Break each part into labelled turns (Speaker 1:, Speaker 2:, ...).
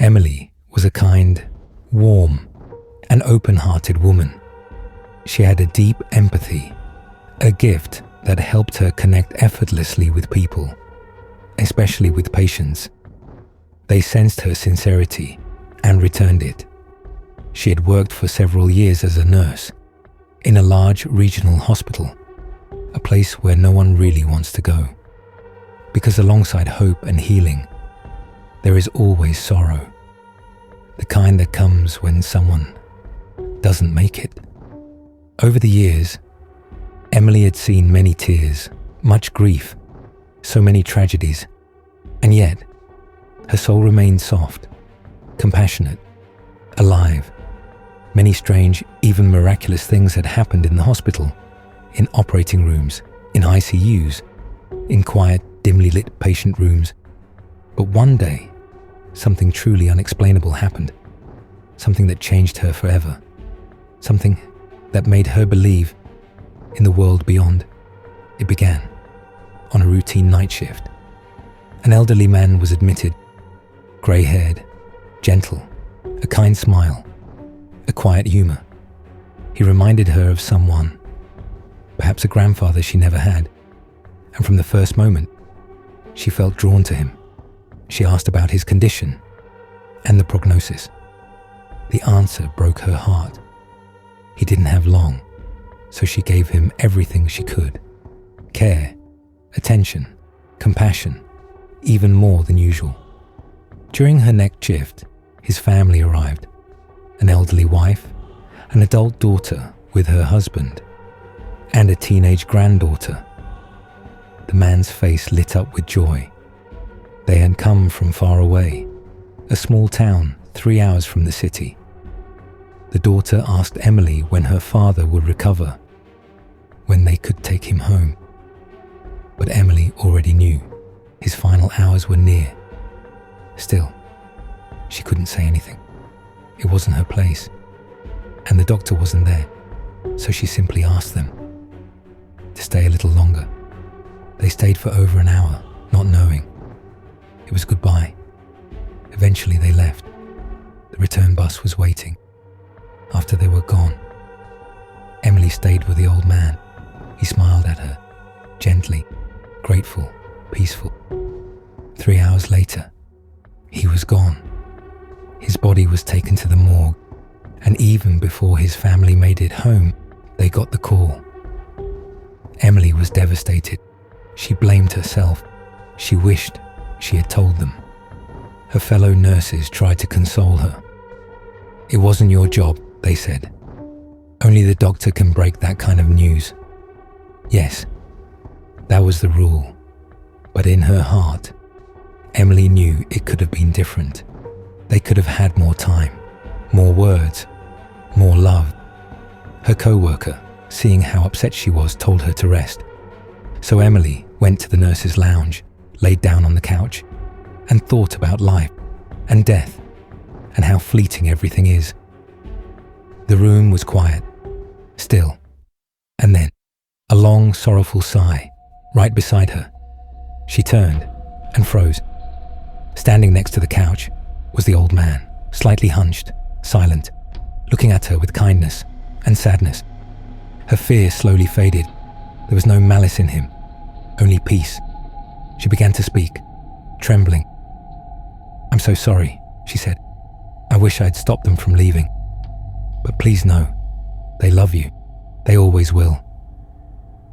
Speaker 1: Emily was a kind, warm, and open-hearted woman. She had a deep empathy, a gift that helped her connect effortlessly with people, especially with patients. They sensed her sincerity and returned it. She had worked for several years as a nurse in a large regional hospital, a place where no one really wants to go. Because alongside hope and healing, there is always sorrow, the kind that comes when someone doesn't make it. Over the years, Emily had seen many tears, much grief, so many tragedies, and yet her soul remained soft, compassionate, alive. Many strange, even miraculous things had happened in the hospital, in operating rooms, in ICUs, in quiet, dimly lit patient rooms. But one day, something truly unexplainable happened, something that changed her forever, something that made her believe in the world beyond. It began on a routine night shift. An elderly man was admitted, grey-haired, gentle, a kind smile, a quiet humour. He reminded her of someone, perhaps a grandfather she never had, and from the first moment, she felt drawn to him. She asked about his condition and the prognosis. The answer broke her heart. He didn't have long, so she gave him everything she could. Care, attention, compassion, even more than usual. During her next shift, his family arrived, an elderly wife, an adult daughter with her husband, and a teenage granddaughter. The man's face lit up with joy. They had come from far away, a small town 3 hours from the city. The daughter asked Emily when her father would recover, when they could take him home. But Emily already knew his final hours were near. Still, she couldn't say anything. It wasn't her place, and the doctor wasn't there, so she simply asked them to stay a little longer. They stayed for over an hour, not knowing. It was goodbye. Eventually they left. The return bus was waiting. After they were gone, Emily stayed with the old man. He smiled at her, gently, grateful, peaceful. 3 hours later, he was gone. His body was taken to the morgue, and even before his family made it home, they got the call. Emily was devastated. She blamed herself. She wished she had told them. Her fellow nurses tried to console her. "It wasn't your job," they said. "Only the doctor can break that kind of news." Yes, that was the rule. But in her heart, Emily knew it could have been different. They could have had more time, more words, more love. Her co-worker, seeing how upset she was, told her to rest. So Emily went to the nurse's lounge, laid down on the couch, and thought about life and death and how fleeting everything is. The room was quiet, still, and then a long, sorrowful sigh right beside her. She turned and froze. Standing next to the couch was the old man, slightly hunched, silent, looking at her with kindness and sadness. Her fear slowly faded. There was no malice in him, only peace. She began to speak, trembling. "I'm so sorry," she said. "I wish I'd stopped them from leaving. But please know, they love you. They always will."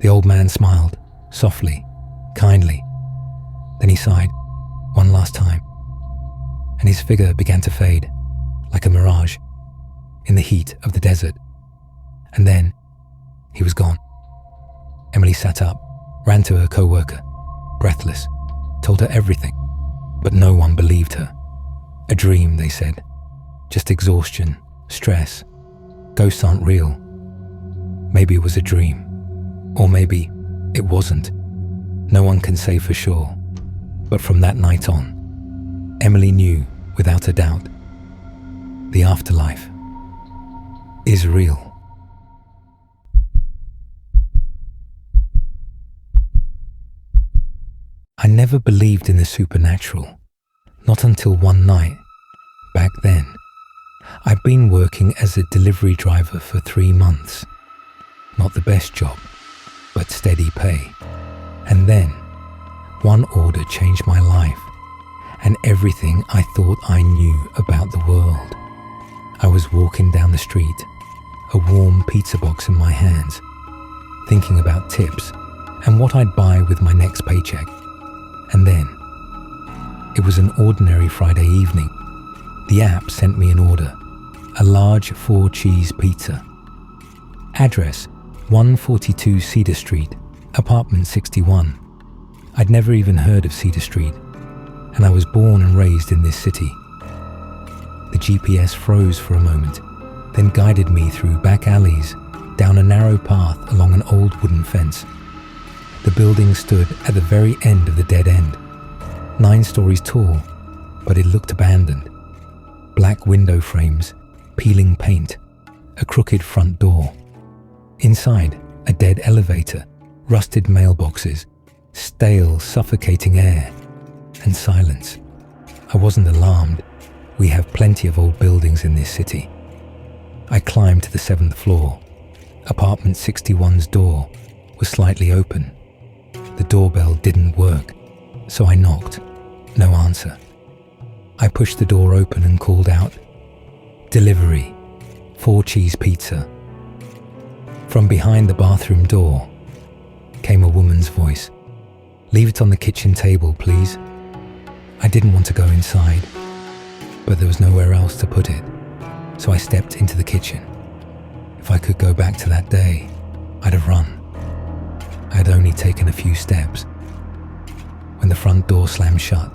Speaker 1: The old man smiled, softly, kindly. Then he sighed, one last time, and his figure began to fade, like a mirage, in the heat of the desert. And then he was gone. Emily sat up, ran to her co-worker, breathless, told her everything, but no one believed her. A dream, they said. Just exhaustion, stress. Ghosts aren't real. Maybe it was a dream, or maybe it wasn't. No one can say for sure. But from that night on, Emily knew without a doubt, the afterlife is real. I never believed in the supernatural, not until one night, back then. I'd been working as a delivery driver for 3 months. Not the best job, but steady pay. And then, one order changed my life and everything I thought I knew about the world. I was walking down the street, a warm pizza box in my hands, thinking about tips and what I'd buy with my next paycheck. And then, it was an ordinary Friday evening. The app sent me an order, a large 4-cheese pizza. Address, 142 Cedar Street, apartment 61. I'd never even heard of Cedar Street, and I was born and raised in this city. The GPS froze for a moment, then guided me through back alleys, down a narrow path along an old wooden fence. The building stood at the very end of the dead end, 9 stories tall, but it looked abandoned. Black window frames, peeling paint, a crooked front door. Inside, a dead elevator, rusted mailboxes, stale, suffocating air, and silence. I wasn't alarmed. We have plenty of old buildings in this city. I climbed to the 7th floor. Apartment 61's door was slightly open. The doorbell didn't work, so I knocked. No answer. I pushed the door open and called out, "Delivery, 4-cheese pizza." From behind the bathroom door came a woman's voice. "Leave it on the kitchen table, please." I didn't want to go inside, but there was nowhere else to put it, so I stepped into the kitchen. If I could go back to that day, I'd have run. I had only taken a few steps when the front door slammed shut,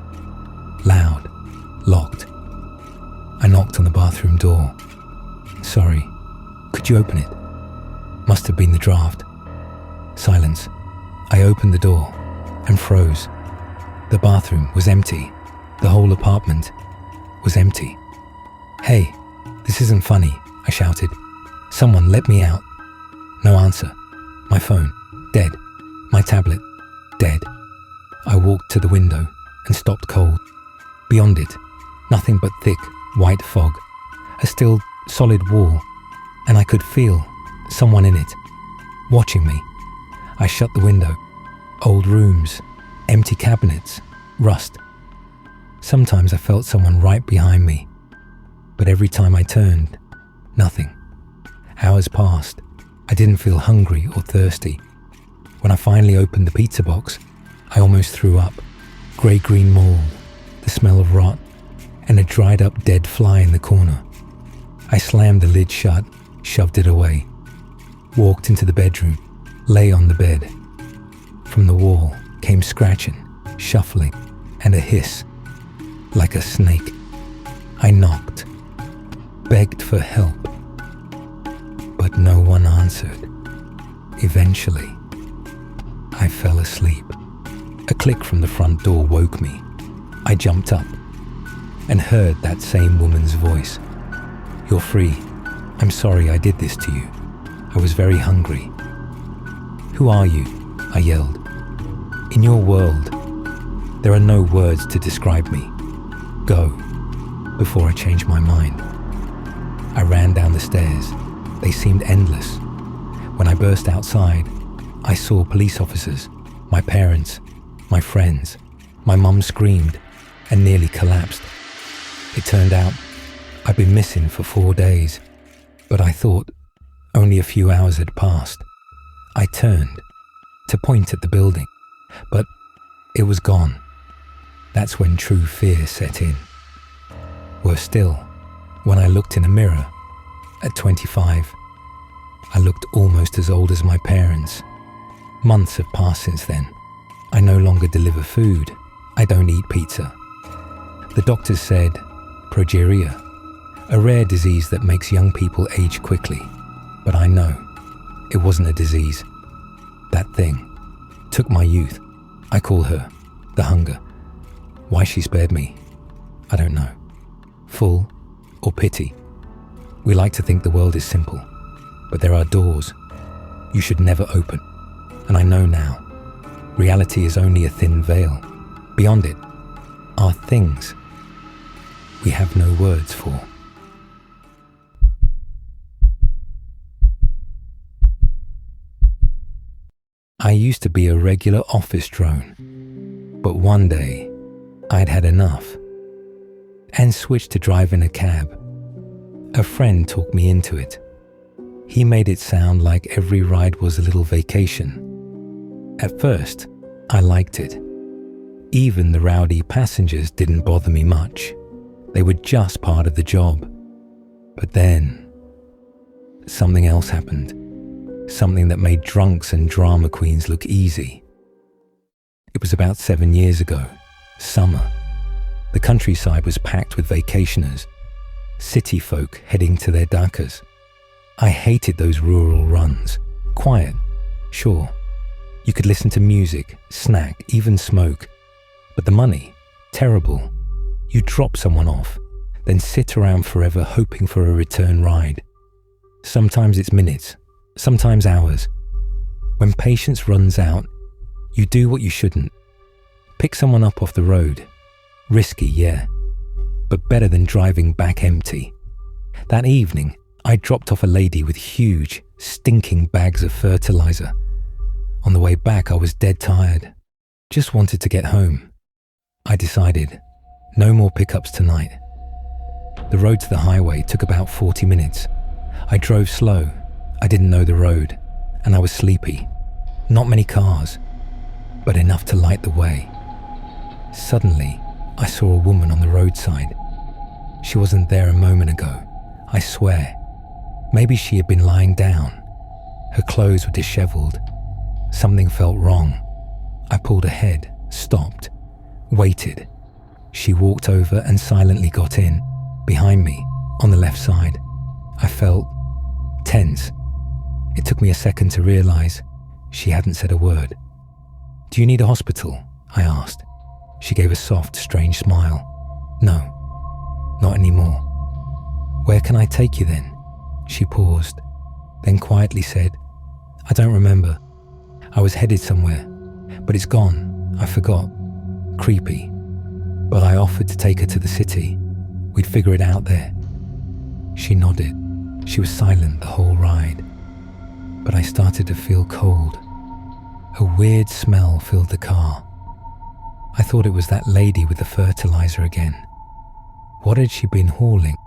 Speaker 1: loud, locked. I knocked on the bathroom door. "Sorry, could you open it?" Must have been the draft. Silence. I opened the door and froze. The bathroom was empty. The whole apartment was empty. "Hey, this isn't funny," I shouted. "Someone let me out." No answer. My phone, dead. My tablet, dead. I walked to the window and stopped cold. Beyond it, nothing but thick, white fog. A still, solid wall, and I could feel someone in it, watching me. I shut the window. Old rooms, empty cabinets, rust. Sometimes I felt someone right behind me, but every time I turned, nothing. Hours passed. I didn't feel hungry or thirsty. When I finally opened the pizza box, I almost threw up. Grey-green mold, the smell of rot, and a dried-up dead fly in the corner. I slammed the lid shut, shoved it away, walked into the bedroom, lay on the bed. From the wall came scratching, shuffling, and a hiss, like a snake. I knocked, begged for help, but no one answered. Eventually, I fell asleep. A click from the front door woke me. I jumped up and heard that same woman's voice. "You're free. I'm sorry I did this to you. I was very hungry." "Who are you?" I yelled. "In your world, there are no words to describe me. Go, before I change my mind." I ran down the stairs. They seemed endless. When I burst outside, I saw police officers, my parents, my friends. My mum screamed and nearly collapsed. It turned out I'd been missing for 4 days, but I thought only a few hours had passed. I turned to point at the building, but it was gone. That's when true fear set in. Worse still, when I looked in a mirror at 25, I looked almost as old as my parents. Months have passed since then. I no longer deliver food. I don't eat pizza. The doctors said progeria, a rare disease that makes young people age quickly. But I know it wasn't a disease. That thing took my youth. I call her the hunger. Why she spared me, I don't know. Full or pity. We like to think the world is simple, but there are doors you should never open. And I know now, reality is only a thin veil. Beyond it are things we have no words for. I used to be a regular office drone, but one day I'd had enough and switched to driving a cab. A friend talked me into it. He made it sound like every ride was a little vacation. At first, I liked it. Even the rowdy passengers didn't bother me much. They were just part of the job. But then, something else happened. Something that made drunks and drama queens look easy. It was about 7 years ago, summer. The countryside was packed with vacationers, city folk heading to their dakas. I hated those rural runs. Quiet, sure. You could listen to music, snack, even smoke. But the money, terrible. You drop someone off, then sit around forever hoping for a return ride. Sometimes it's minutes, sometimes hours. When patience runs out, you do what you shouldn't. Pick someone up off the road. Risky, yeah, but better than driving back empty. That evening, I dropped off a lady with huge, stinking bags of fertilizer. On the way back, I was dead tired. Just wanted to get home. I decided, no more pickups tonight. The road to the highway took about 40 minutes. I drove slow. I didn't know the road, and I was sleepy. Not many cars, but enough to light the way. Suddenly, I saw a woman on the roadside. She wasn't there a moment ago, I swear. Maybe she had been lying down. Her clothes were disheveled. Something felt wrong. I pulled ahead, stopped, waited. She walked over and silently got in, behind me, on the left side. I felt tense. It took me a second to realize she hadn't said a word. "Do you need a hospital?" I asked. She gave a soft, strange smile. "No, not anymore." "Where can I take you then?" She paused, then quietly said, "I don't remember. I was headed somewhere, but it's gone. I forgot." Creepy. But I offered to take her to the city. We'd figure it out there. She nodded. She was silent the whole ride. But I started to feel cold. A weird smell filled the car. I thought it was that lady with the fertilizer again. What had she been hauling?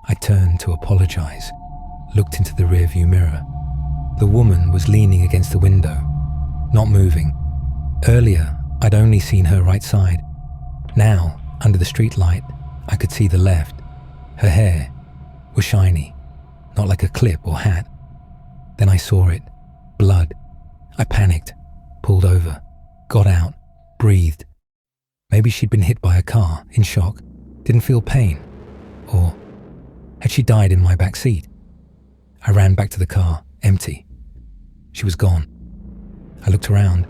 Speaker 1: I turned to apologize, looked into the rearview mirror. The woman was leaning against the window, not moving. Earlier, I'd only seen her right side. Now, under the streetlight, I could see the left. Her hair was shiny, not like a clip or hat. Then I saw it, blood. I panicked, pulled over, got out, breathed. Maybe she'd been hit by a car, in shock, didn't feel pain. Or had she died in my back seat? I ran back to the car, empty. She was gone. I looked around.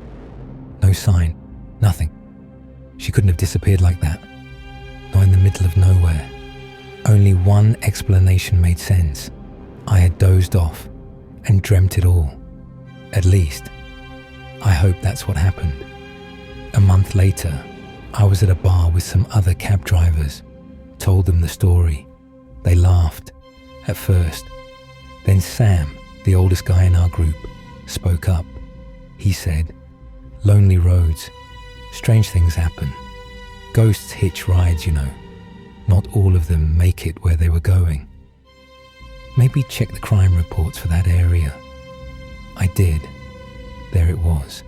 Speaker 1: No sign, nothing. She couldn't have disappeared like that. Not in the middle of nowhere. Only one explanation made sense. I had dozed off and dreamt it all. At least, I hope that's what happened. A month later, I was at a bar with some other cab drivers. Told them the story. They laughed, at first. Then Sam, the oldest guy in our group, spoke up. He said, "Lonely roads. Strange things happen. Ghosts hitch rides, you know. Not all of them make it where they were going." Maybe check the crime reports for that area. I did. There it was.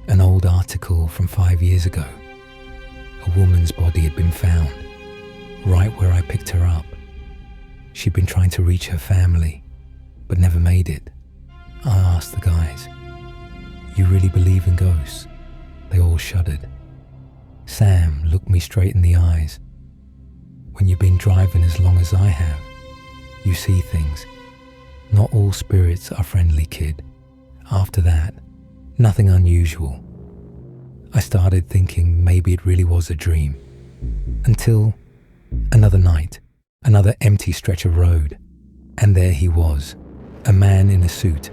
Speaker 1: An old article from 5 years ago. A woman's body had been found, right where I picked her up. She'd been trying to reach her family, but never made it. I asked the guys, "You really believe in ghosts?" They all shuddered. Sam looked me straight in the eyes. "When you've been driving as long as I have, you see things. Not all spirits are friendly, kid. After that, nothing unusual." I started thinking maybe it really was a dream. Until another night, another empty stretch of road. And there he was, a man in a suit,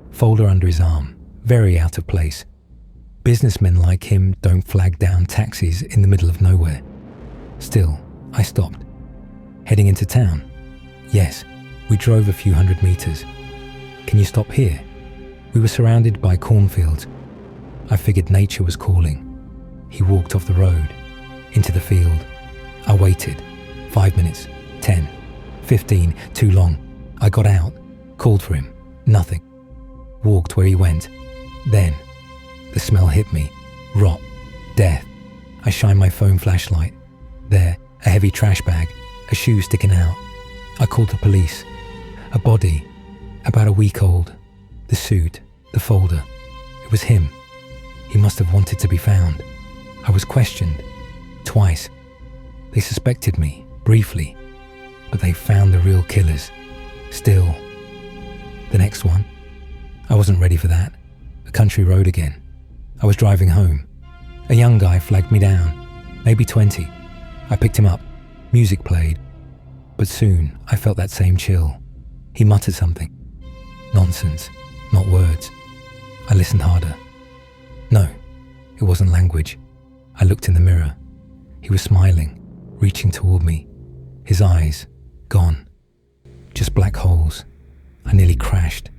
Speaker 1: folder under his arm, very out of place. Businessmen like him don't flag down taxis in the middle of nowhere. Still, I stopped. Heading into town? Yes, we drove a few hundred meters. Can you stop here? We were surrounded by cornfields. I figured nature was calling. He walked off the road, into the field. I waited. 5 minutes, 10, 15, too long. I got out, called for him, nothing. Walked where he went. Then, the smell hit me. Rot, death. I shined my phone flashlight. There, a heavy trash bag, a shoe sticking out. I called the police. A body, about a week old. The suit, the folder. It was him. He must have wanted to be found. I was questioned. Twice. They suspected me, briefly. But they found the real killers. Still. The next one. I wasn't ready for that. A country road again. I was driving home. A young guy flagged me down. Maybe 20. I picked him up. Music played. But soon I felt that same chill. He muttered something. Nonsense. Not words. I listened harder. No, it wasn't language. I looked in the mirror. He was smiling, reaching toward me. His eyes, gone. Just black holes. I nearly crashed.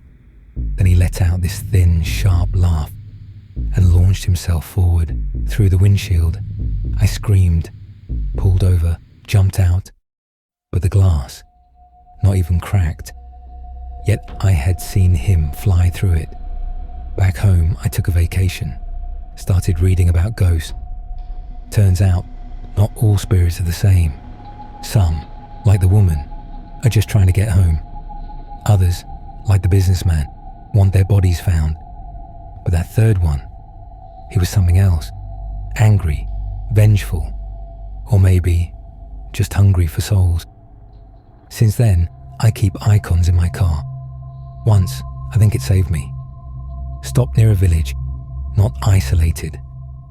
Speaker 1: Then he let out this thin, sharp laugh and launched himself forward through the windshield. I screamed, pulled over, jumped out. But the glass, not even cracked. Yet I had seen him fly through it. Back home, I took a vacation, started reading about ghosts. Turns out, not all spirits are the same. Some, like the woman, are just trying to get home. Others, like the businessman, want their bodies found. But that third one, he was something else. Angry, vengeful, or maybe just hungry for souls. Since then, I keep icons in my car. Once, I think it saved me. Stopped near a village, not isolated.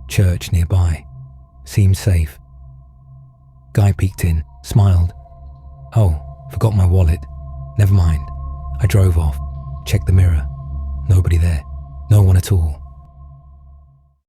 Speaker 1: Church nearby. Seemed safe. Guy peeked in, smiled. Oh, forgot my wallet. Never mind. I drove off, checked the mirror. Nobody there. No one at all.